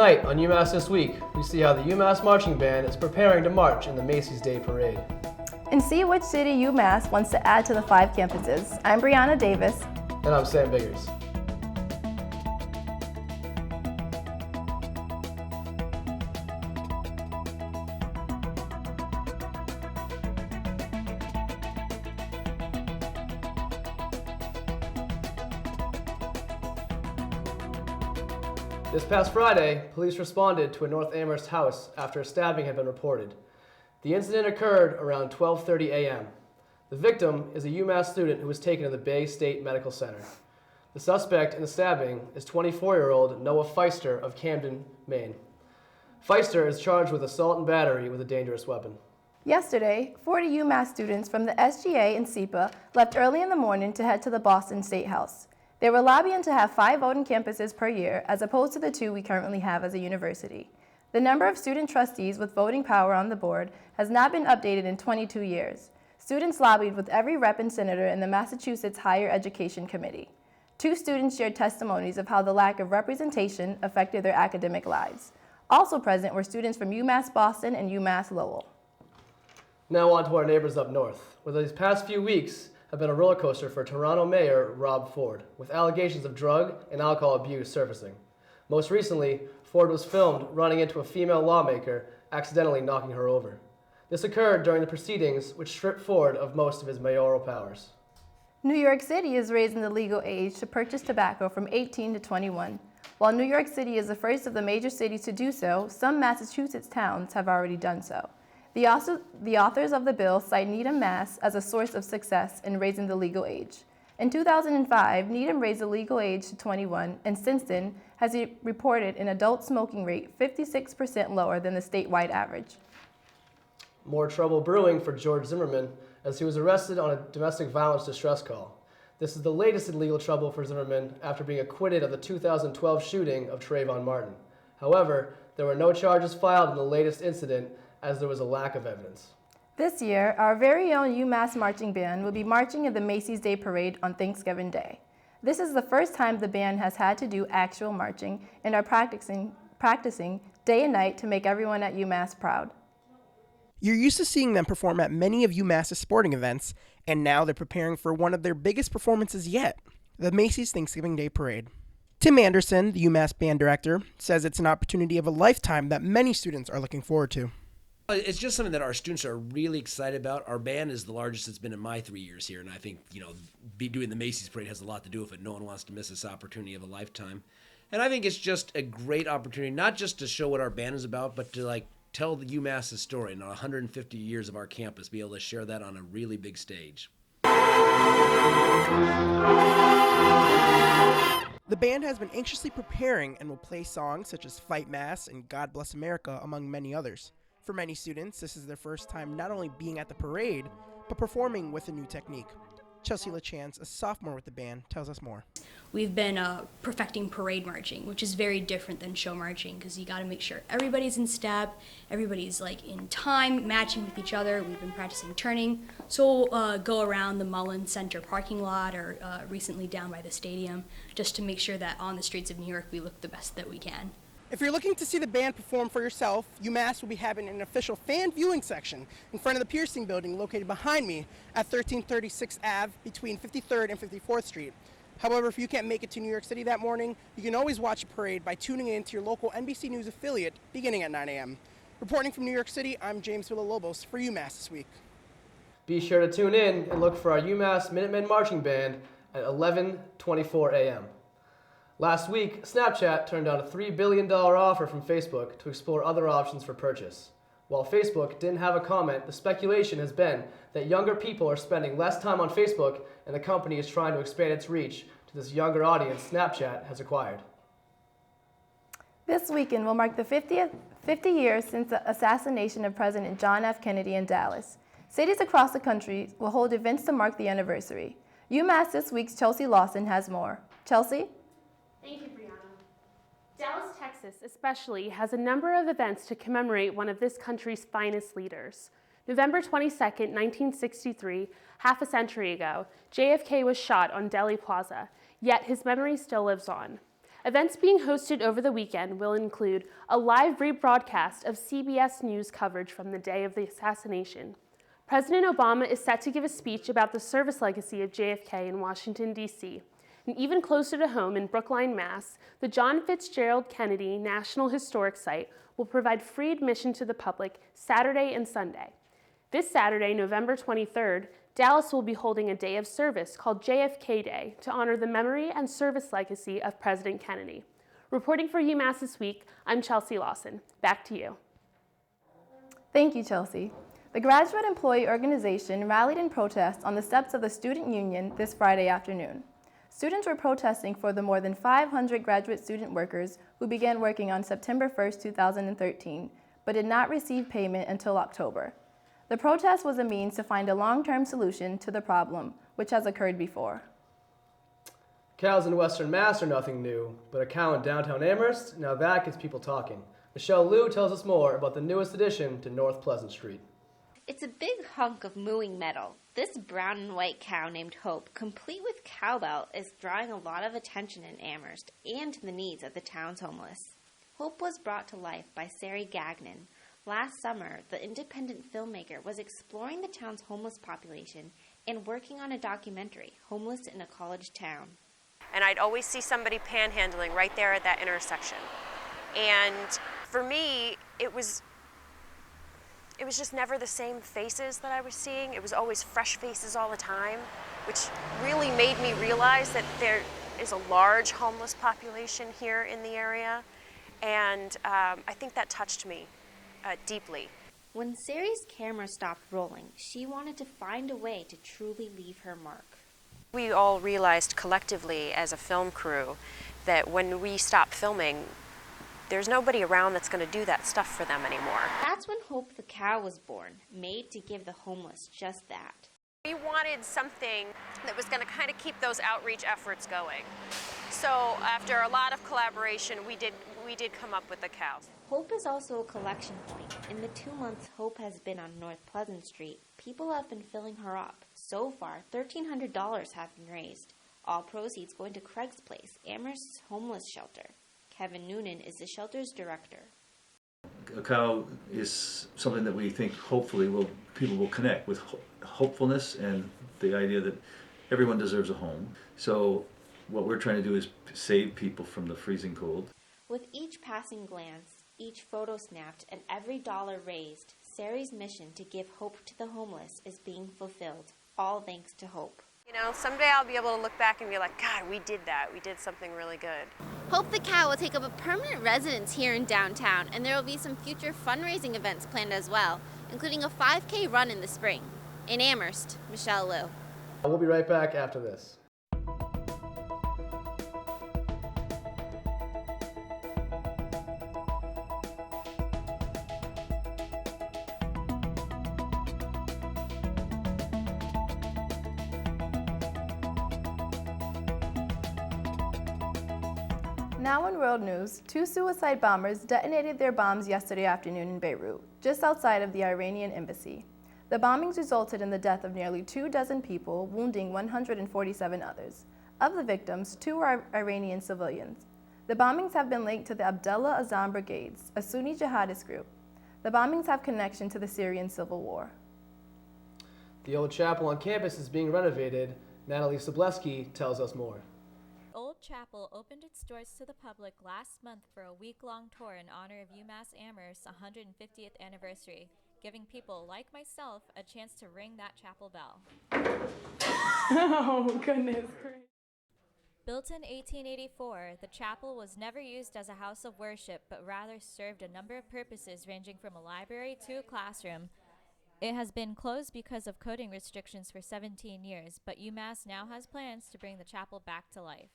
Tonight on UMass This Week, we see how the UMass Marching Band is preparing to march in the Macy's Day Parade. And see which city UMass wants to add to the 5 campuses. I'm Brianna Davis. And I'm Sam Biggers. This past Friday, police responded to a North Amherst house after a stabbing had been reported. The incident occurred around 12:30 a.m. The victim is a UMass student who was taken to the Bay State Medical Center. The suspect in the stabbing is 24-year-old Noah Feister of Camden, Maine. Feister is charged with assault and battery with a dangerous weapon. Yesterday, 40 UMass students from the SGA and SEPA left early in the morning to head to the Boston State House. They were lobbying to have 5 voting campuses per year, as opposed to the 2 we currently have as a university. The number of student trustees with voting power on the board has not been updated in 22 years. Students lobbied with every rep and senator in the Massachusetts Higher Education Committee. 2 students shared testimonies of how the lack of representation affected their academic lives. Also present were students from UMass Boston and UMass Lowell. Now on to our neighbors up north, where these past few weeks have been a roller coaster for Toronto Mayor Rob Ford, with allegations of drug and alcohol abuse surfacing. Most recently, Ford was filmed running into a female lawmaker, accidentally knocking her over. This occurred during the proceedings, which stripped Ford of most of his mayoral powers. New York City is raising the legal age to purchase tobacco from 18 to 21. While New York City is the first of the major cities to do so, some Massachusetts towns have already done so. The authors of the bill cite Needham, Mass. As a source of success in raising the legal age. In 2005, Needham raised the legal age to 21, and since then has reported an adult smoking rate 56% lower than the statewide average. More trouble brewing for George Zimmerman as he was arrested on a domestic violence distress call. This is the latest in legal trouble for Zimmerman after being acquitted of the 2012 shooting of Trayvon Martin. However, there were no charges filed in the latest incident as there was a lack of evidence. This year, our very own UMass Marching Band will be marching in the Macy's Day Parade on Thanksgiving Day. This is the first time the band has had to do actual marching and are practicing day and night to make everyone at UMass proud. You're used to seeing them perform at many of UMass's sporting events, and now they're preparing for one of their biggest performances yet, the Macy's Thanksgiving Day Parade. Tim Anderson, the UMass band director, says it's an opportunity of a lifetime that many students are looking forward to. It's just something that our students are really excited about. Our band is the largest it's been in my 3 years here, and I think, doing the Macy's Parade has a lot to do with it. No one wants to miss this opportunity of a lifetime. And I think it's just a great opportunity, not just to show what our band is about, but to tell the UMass's story and 150 years of our campus, be able to share that on a really big stage. The band has been anxiously preparing and will play songs such as Fight Mass and God Bless America, among many others. For many students, this is their first time not only being at the parade, but performing with a new technique. Chelsea LaChance, a sophomore with the band, tells us more. We've been perfecting parade marching, which is very different than show marching because you got to make sure everybody's in step, everybody's in time, matching with each other. We've been practicing turning, so we'll go around the Mullen Center parking lot or recently down by the stadium just to make sure that on the streets of New York we look the best that we can. If you're looking to see the band perform for yourself, UMass will be having an official fan viewing section in front of the Piercing Building located behind me at 1336 Ave between 53rd and 54th Street. However, if you can't make it to New York City that morning, you can always watch a parade by tuning in to your local NBC News affiliate beginning at 9 a.m. Reporting from New York City, I'm James Villalobos for UMass This Week. Be sure to tune in and look for our UMass Minutemen Marching Band at 11:24 a.m. Last week, Snapchat turned down a $3 billion offer from Facebook to explore other options for purchase. While Facebook didn't have a comment, the speculation has been that younger people are spending less time on Facebook and the company is trying to expand its reach to this younger audience Snapchat has acquired. This weekend will mark the 50 years since the assassination of President John F. Kennedy in Dallas. Cities across the country will hold events to mark the anniversary. UMass This Week's Chelsea Lawson has more. Chelsea? Thank you, Brianna. Dallas, Texas especially has a number of events to commemorate one of this country's finest leaders. November 22nd, 1963, half a century ago, JFK was shot on Delhi Plaza, yet his memory still lives on. Events being hosted over the weekend will include a live rebroadcast of CBS News coverage from the day of the assassination. President Obama is set to give a speech about the service legacy of JFK in Washington, D.C. And even closer to home in Brookline, Mass., the John Fitzgerald Kennedy National Historic Site will provide free admission to the public Saturday and Sunday. This Saturday, November 23rd, Dallas will be holding a day of service called JFK Day to honor the memory and service legacy of President Kennedy. Reporting for UMass This Week, I'm Chelsea Lawson. Back to you. Thank you, Chelsea. The Graduate Employee Organization rallied in protest on the steps of the Student Union this Friday afternoon. Students were protesting for the more than 500 graduate student workers who began working on September 1, 2013, but did not receive payment until October. The protest was a means to find a long-term solution to the problem, which has occurred before. Cows in Western Mass are nothing new, but a cow in downtown Amherst, now that gets people talking. Michelle Liu tells us more about the newest addition to North Pleasant Street. It's a big hunk of mooing metal. This brown and white cow named Hope, complete with cowbell, is drawing a lot of attention in Amherst and to the needs of the town's homeless. Hope was brought to life by Sari Gagnon. Last summer, the independent filmmaker was exploring the town's homeless population and working on a documentary, Homeless in a College Town. And I'd always see somebody panhandling right there at that intersection. And for me, it was just never the same faces that I was seeing. It was always fresh faces all the time, which really made me realize that there is a large homeless population here in the area. And I think that touched me deeply. When Sari's camera stopped rolling, she wanted to find a way to truly leave her mark. We all realized collectively as a film crew that when we stop filming, there's nobody around that's going to do that stuff for them anymore. That's when Hope the Cow was born, made to give the homeless just that. We wanted something that was going to kind of keep those outreach efforts going. So after a lot of collaboration, we did come up with the cow. Hope is also a collection point. In the 2 months Hope has been on North Pleasant Street, people have been filling her up. So far, $1,300 have been raised. All proceeds going to Craig's Place, Amherst's homeless shelter. Kevin Noonan is the shelter's director. A cow is something that we think hopefully people will connect with hopefulness and the idea that everyone deserves a home. So what we're trying to do is save people from the freezing cold. With each passing glance, each photo snapped, and every dollar raised, Sari's mission to give hope to the homeless is being fulfilled, all thanks to Hope. You know, someday I'll be able to look back and be like, God, we did that. We did something really good. Hope the Cow will take up a permanent residence here in downtown, and there will be some future fundraising events planned as well, including a 5K run in the spring. In Amherst, Michelle Liu. We'll be right back after this. Now in world news, 2 suicide bombers detonated their bombs yesterday afternoon in Beirut, just outside of the Iranian embassy. The bombings resulted in the death of nearly 24 people, wounding 147 others. Of the victims, 2 were Iranian civilians. The bombings have been linked to the Abdullah Azam Brigades, a Sunni jihadist group. The bombings have connection to the Syrian civil war. The old chapel on campus is being renovated. Natalie Sobleski tells us more. Old Chapel opened its doors to the public last month for a week-long tour in honor of UMass Amherst's 150th anniversary, giving people like myself a chance to ring that chapel bell. Oh, goodness. Built in 1884, the chapel was never used as a house of worship, but rather served a number of purposes ranging from a library to a classroom. It has been closed because of coding restrictions for 17 years, but UMass now has plans to bring the chapel back to life.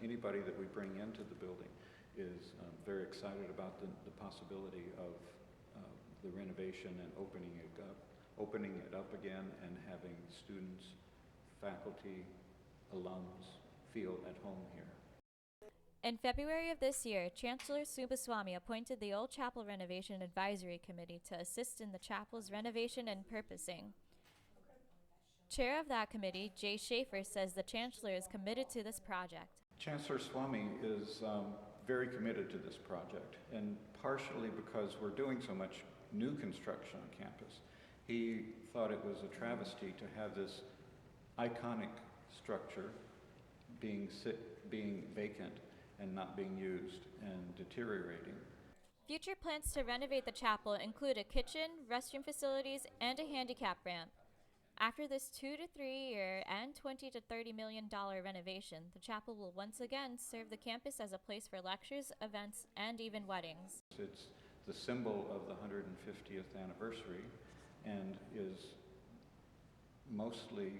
Anybody that we bring into the building is very excited about the possibility of the renovation and opening it up again and having students, faculty, alums feel at home here. In February of this year, Chancellor Subaswamy appointed the Old Chapel Renovation Advisory Committee to assist in the chapel's renovation and purposing. Chair of that committee, Jay Schaefer, says the Chancellor is committed to this project. Chancellor Swamy is very committed to this project, and partially because we're doing so much new construction on campus. He thought it was a travesty to have this iconic structure being vacant and not being used and deteriorating. Future plans to renovate the chapel include a kitchen, restroom facilities, and a handicap ramp. After this 2 to 3 year and $20 to $30 million renovation, the chapel will once again serve the campus as a place for lectures, events, and even weddings. It's the symbol of the 150th anniversary and is mostly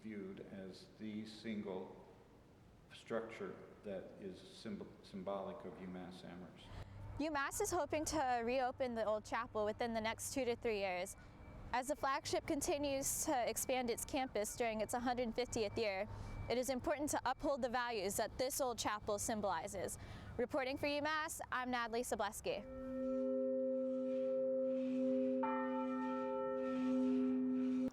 viewed as the single structure that is symbolic of UMass Amherst. UMass is hoping to reopen the old chapel within the next 2 to 3 years. As the flagship continues to expand its campus during its 150th year, it is important to uphold the values that this old chapel symbolizes. Reporting for UMass, I'm Natalie Sobleski.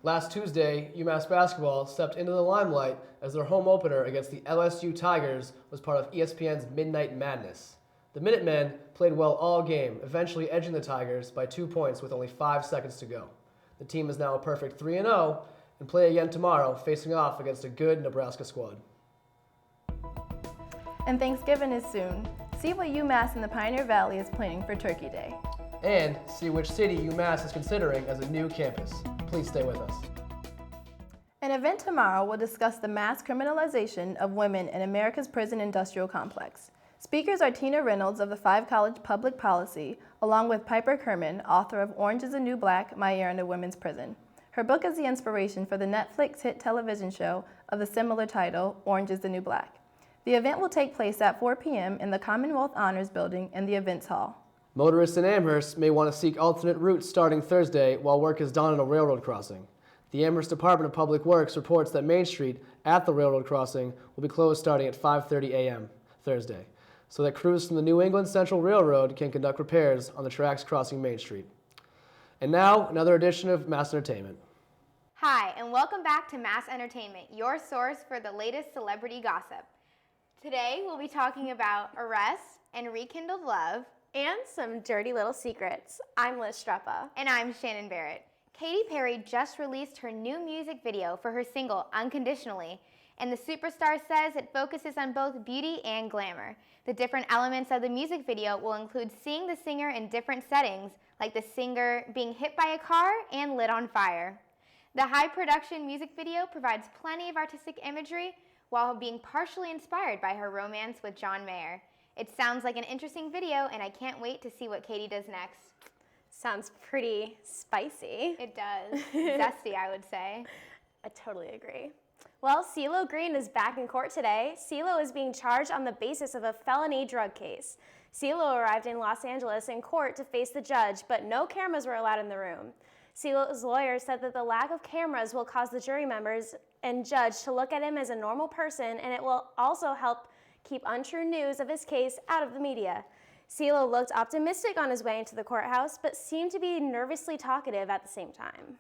Last Tuesday, UMass basketball stepped into the limelight as their home opener against the LSU Tigers was part of ESPN's Midnight Madness. The Minutemen played well all game, eventually edging the Tigers by 2 points with only 5 seconds to go. The team is now a perfect 3-0 and play again tomorrow, facing off against a good Nebraska squad. And Thanksgiving is soon. See what UMass in the Pioneer Valley is planning for Turkey Day. And see which city UMass is considering as a new campus. Please stay with us. An event tomorrow will discuss the mass criminalization of women in America's prison industrial complex. Speakers are Tina Reynolds of the Five College Public Policy, along with Piper Kerman, author of Orange is the New Black, My Year in a Women's Prison. Her book is the inspiration for the Netflix hit television show of the similar title, Orange is the New Black. The event will take place at 4 p.m. in the Commonwealth Honors Building in the Events Hall. Motorists in Amherst may want to seek alternate routes starting Thursday while work is done on a railroad crossing. The Amherst Department of Public Works reports that Main Street at the railroad crossing will be closed starting at 5:30 a.m. Thursday, so that crews from the New England Central Railroad can conduct repairs on the tracks crossing Main Street. And now, another edition of Mass Entertainment. Hi, and welcome back to Mass Entertainment, your source for the latest celebrity gossip. Today, we'll be talking about arrests and rekindled love, and some dirty little secrets. I'm Liz Streppa. And I'm Shannon Barrett. Katy Perry just released her new music video for her single, Unconditionally, and the superstar says it focuses on both beauty and glamour. The different elements of the music video will include seeing the singer in different settings, like the singer being hit by a car and lit on fire. The high-production music video provides plenty of artistic imagery while being partially inspired by her romance with John Mayer. It sounds like an interesting video, and I can't wait to see what Katy does next. Sounds pretty spicy. It does. Zesty, I would say. I totally agree. Well, CeeLo Green is back in court today. CeeLo is being charged on the basis of a felony drug case. CeeLo arrived in Los Angeles in court to face the judge, but no cameras were allowed in the room. CeeLo's lawyer said that the lack of cameras will cause the jury members and judge to look at him as a normal person, and it will also help keep untrue news of his case out of the media. CeeLo looked optimistic on his way into the courthouse, but seemed to be nervously talkative at the same time.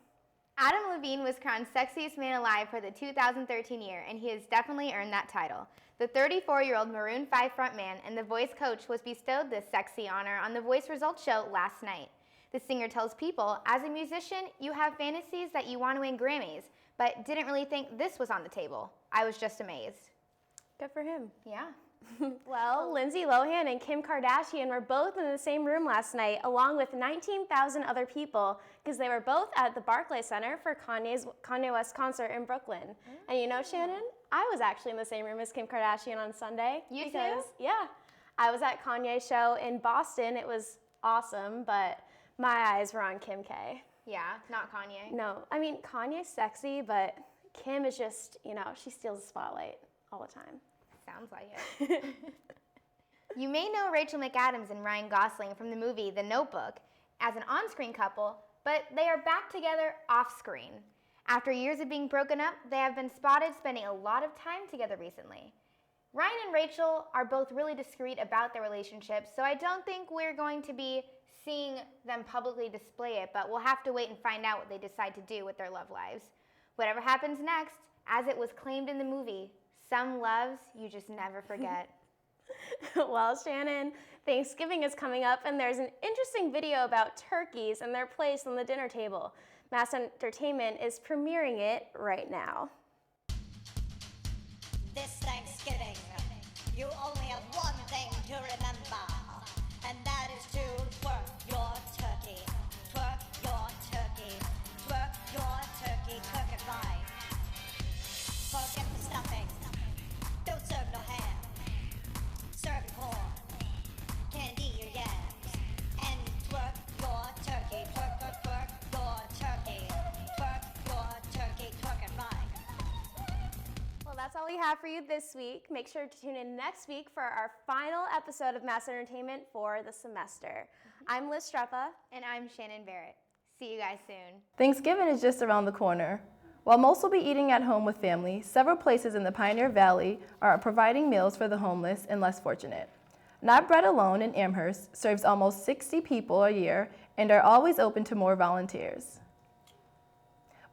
Adam Levine was crowned Sexiest Man Alive for the 2013 year, and he has definitely earned that title. The 34-year-old Maroon 5 frontman and The Voice coach was bestowed this sexy honor on The Voice results show last night. The singer tells people, as a musician, you have fantasies that you want to win Grammys, but didn't really think this was on the table. I was just amazed. Good for him. Yeah. Well, Lindsay Lohan and Kim Kardashian were both in the same room last night, along with 19,000 other people, because they were both at the Barclays Center for Kanye West concert in Brooklyn. And you know, Shannon, I was actually in the same room as Kim Kardashian on Sunday. You too? Yeah. I was at Kanye's show in Boston. It was awesome, but my eyes were on Kim K. Yeah, not Kanye. No, I mean, Kanye's sexy, but Kim is just, you know, she steals the spotlight all the time. Sounds like it. You may know Rachel McAdams and Ryan Gosling from the movie The Notebook as an on-screen couple, but they are back together off-screen. After years of being broken up, they have been spotted spending a lot of time together recently. Ryan and Rachel are both really discreet about their relationship, so I don't think we're going to be seeing them publicly display it, but we'll have to wait and find out what they decide to do with their love lives. Whatever happens next, as it was claimed in the movie, Some loves you just never forget. Well, Shannon, Thanksgiving is coming up, and there's an interesting video about turkeys and their place on the dinner table. Mass Entertainment is premiering it right now. This Thanksgiving, you only have one thing to remember, and that is to twerk your turkey. Twerk your turkey. Twerk your turkey. Twerk it right. Forget the stuffing. Don't serve no ham. Serve corn. Candy your yams. And twerk your turkey. Twerk, twerk, twerk your turkey. Twerk your turkey. Twerk it right. Well, that's all we have for you this week. Make sure to tune in next week for our final episode of Mass Entertainment for the semester. I'm Liz Streppa. And I'm Shannon Barrett. See you guys soon. Thanksgiving is just around the corner. While most will be eating at home with family, several places in the Pioneer Valley are providing meals for the homeless and less fortunate. Not Bread Alone in Amherst serves almost 60 people a year and are always open to more volunteers.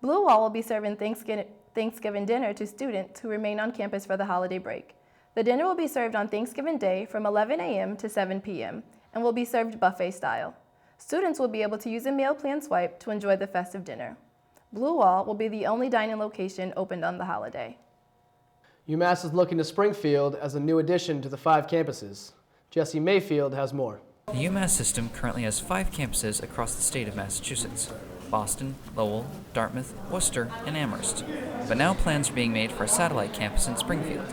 Blue Wall will be serving Thanksgiving dinner to students who remain on campus for the holiday break. The dinner will be served on Thanksgiving Day from 11 a.m. to 7 p.m. and will be served buffet style. Students will be able to use a meal plan swipe to enjoy the festive dinner. Blue Wall will be the only dining location opened on the holiday. UMass is looking to Springfield as a new addition to the 5 campuses. Jesse Mayfield has more. The UMass system currently has 5 campuses across the state of Massachusetts: Boston, Lowell, Dartmouth, Worcester, and Amherst. But now plans are being made for a satellite campus in Springfield.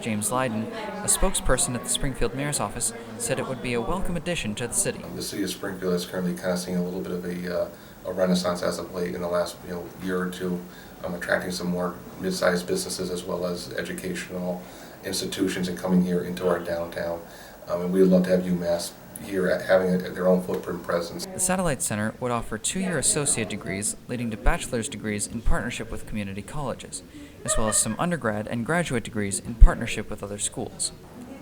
James Lydon, a spokesperson at the Springfield Mayor's office, said it would be a welcome addition to the city. The city of Springfield is currently kind of seeing a little bit of a renaissance as of late in the last year or two, attracting some more mid-sized businesses as well as educational institutions and coming here into our downtown. And we would love to have UMass here having their own footprint presence. The Satellite Center would offer 2-year associate degrees leading to bachelor's degrees in partnership with community colleges, as well as some undergrad and graduate degrees in partnership with other schools.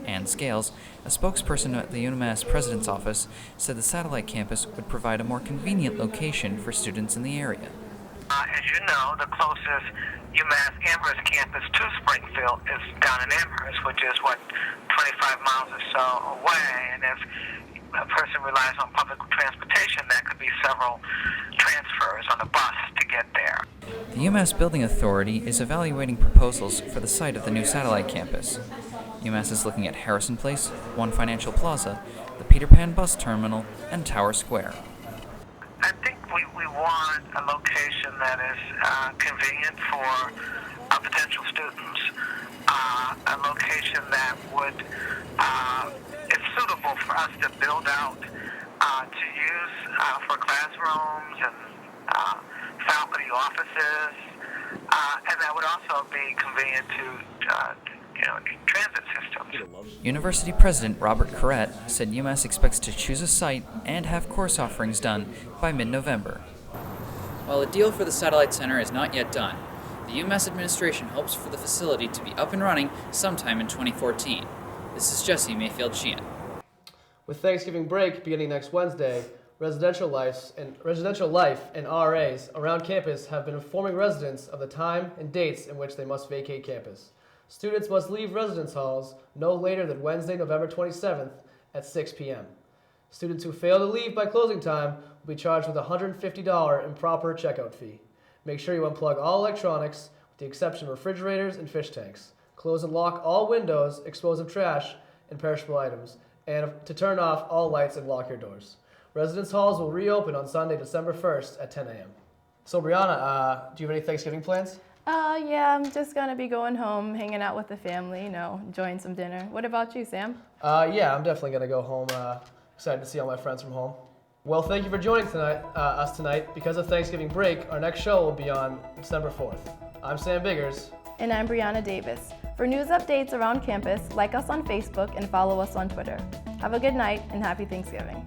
Ann Scales, a spokesperson at the UMass President's Office, said the satellite campus would provide a more convenient location for students in the area. As you know, the closest UMass Amherst campus to Springfield is down in Amherst, which is, 25 miles or so away. And if a person relies on public transportation, that could be several transfers on a bus to get there. The UMass Building Authority is evaluating proposals for the site of the new satellite campus. UMass is looking at Harrison Place, One Financial Plaza, the Peter Pan Bus Terminal, and Tower Square. I think we want a location that is convenient for potential students, a location that is suitable for us to build out, to use for classrooms and faculty offices, and that would also be convenient to transit systems. University President Robert Corrett said UMass expects to choose a site and have course offerings done by mid-November. While a deal for the Satellite Center is not yet done, the UMass administration hopes for the facility to be up and running sometime in 2014. This is Jesse Mayfield Sheehan. With Thanksgiving break beginning next Wednesday, residential life and RAs around campus have been informing residents of the time and dates in which they must vacate campus. Students must leave residence halls no later than Wednesday, November 27th at 6 p.m. Students who fail to leave by closing time will be charged with a $150 improper checkout fee. Make sure you unplug all electronics, with the exception of refrigerators and fish tanks. Close and lock all windows, explosive trash, and perishable items, and to turn off all lights and lock your doors. Residence halls will reopen on Sunday, December 1st at 10 a.m. So Brianna, do you have any Thanksgiving plans? Yeah, I'm just gonna be going home, hanging out with the family, enjoying some dinner. What about you, Sam? Yeah, I'm definitely gonna go home. Excited to see all my friends from home. Well, thank you for joining us tonight. Because of Thanksgiving break, our next show will be on December 4th. I'm Sam Biggers. And I'm Brianna Davis. For news updates around campus, like us on Facebook and follow us on Twitter. Have a good night and happy Thanksgiving.